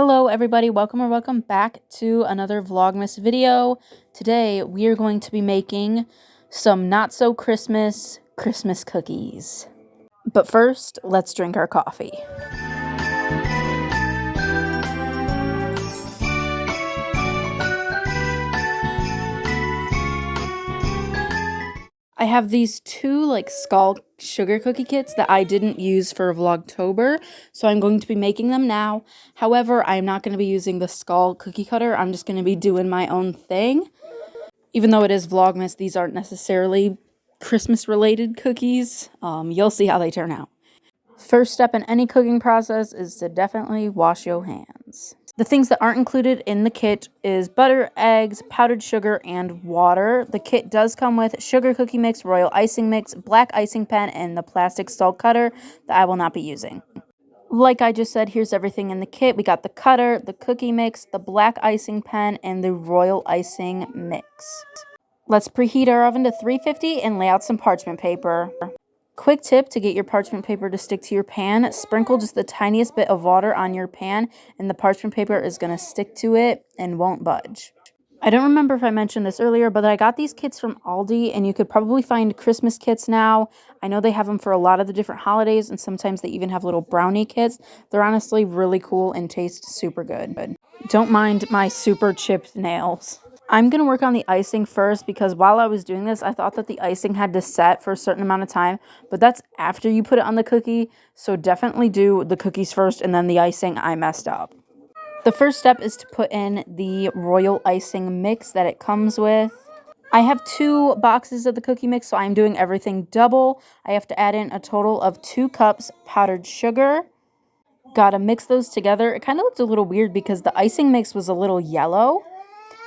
Hello everybody, welcome back to another Vlogmas video. Today we are going to be making some not so Christmas cookies. But first, let's drink our coffee. I have these two skull sugar cookie kits that I didn't use for Vlogtober, so I'm going to be making them now. However, I'm not going to be using the skull cookie cutter. I'm just going to be doing my own thing. Even though it is Vlogmas, these aren't necessarily Christmas-related cookies. You'll see how they turn out. First step in any cooking process is to definitely wash your hands. The things that aren't included in the kit is butter, eggs, powdered sugar, and water. The kit does come with sugar cookie mix, royal icing mix, black icing pen, and the plastic stall cutter that I will not be using. Like I just said, here's everything in the kit. We got the cutter, the cookie mix, the black icing pen, and the royal icing mix. Let's preheat our oven to 350 and lay out some parchment paper. Quick tip to get your parchment paper to stick to your pan, sprinkle just the tiniest bit of water on your pan and the parchment paper is going to stick to it and won't budge. I don't remember if I mentioned this earlier, but I got these kits from Aldi and you could probably find Christmas kits now. I know they have them for a lot of the different holidays and sometimes they even have little brownie kits. They're honestly really cool and taste super good. Don't mind my super chipped nails. I'm going to work on the icing first because while I was doing this, I thought that the icing had to set for a certain amount of time, but that's after you put it on the cookie, so definitely do the cookies first and then the icing. I messed up. The first step is to put in the royal icing mix that it comes with. I have 2 boxes of the cookie mix, so I'm doing everything double. I have to add in a total of 2 cups powdered sugar. Gotta mix those together. It kind of looked a little weird because the icing mix was a little yellow.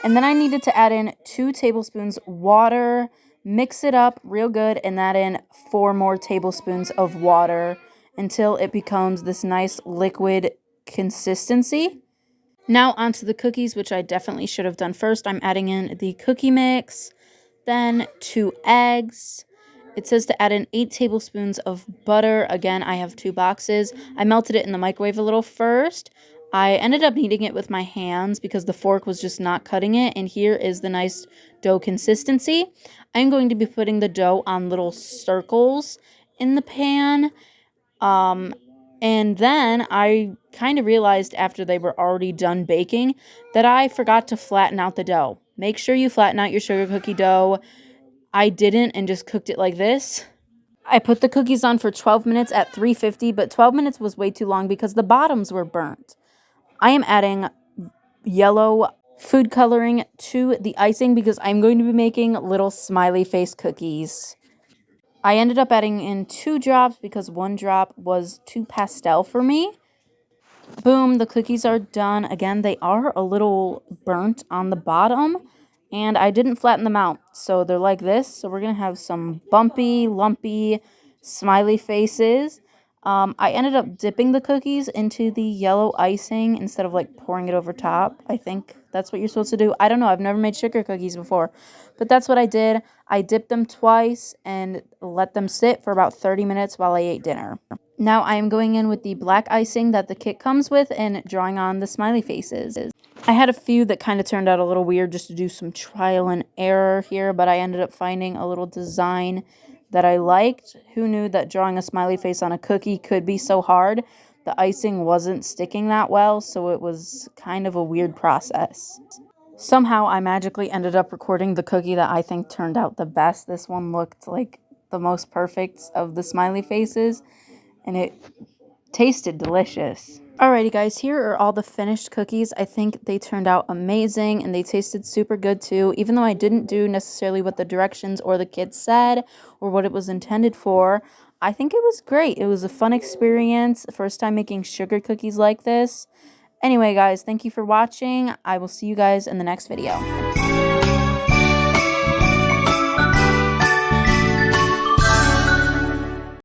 And then I needed to add in 2 tablespoons water, mix it up real good, and add in 4 more tablespoons of water until it becomes this nice liquid consistency. Now onto the cookies, which I definitely should have done first. I'm adding in the cookie mix, then 2 eggs. It says to add in 8 tablespoons of butter. Again, I have 2 boxes. I melted it in the microwave a little first. I ended up kneading it with my hands because the fork was just not cutting it. And here is the nice dough consistency. I'm going to be putting the dough on little circles in the pan. And then I kind of realized after they were already done baking that I forgot to flatten out the dough. Make sure you flatten out your sugar cookie dough. I didn't and just cooked it like this. I put the cookies on for 12 minutes at 350, but 12 minutes was way too long because the bottoms were burnt. I am adding yellow food coloring to the icing because I'm going to be making little smiley face cookies. I ended up adding in 2 drops because 1 drop was too pastel for me. Boom, the cookies are done. Again, they are a little burnt on the bottom, and I didn't flatten them out, so they're like this. So we're going to have some bumpy, lumpy, smiley faces. I ended up dipping the cookies into the yellow icing instead of pouring it over top. I think that's what you're supposed to do. I don't know. I've never made sugar cookies before, but that's what I did. I dipped them twice and let them sit for about 30 minutes while I ate dinner. Now I am going in with the black icing that the kit comes with and drawing on the smiley faces. I had a few that kind of turned out a little weird just to do some trial and error here, but I ended up finding a little design that I liked. Who knew that drawing a smiley face on a cookie could be so hard? The icing wasn't sticking that well, so it was kind of a weird process. Somehow I magically ended up recording the cookie that I think turned out the best. This one looked like the most perfect of the smiley faces, and it tasted delicious. Alrighty guys, here are all the finished cookies. I think they turned out amazing and they tasted super good too. Even though I didn't do necessarily what the directions or the kid said or what it was intended for, I think it was great. It was a fun experience. First time making sugar cookies like this. Anyway guys, thank you for watching. I will see you guys in the next video.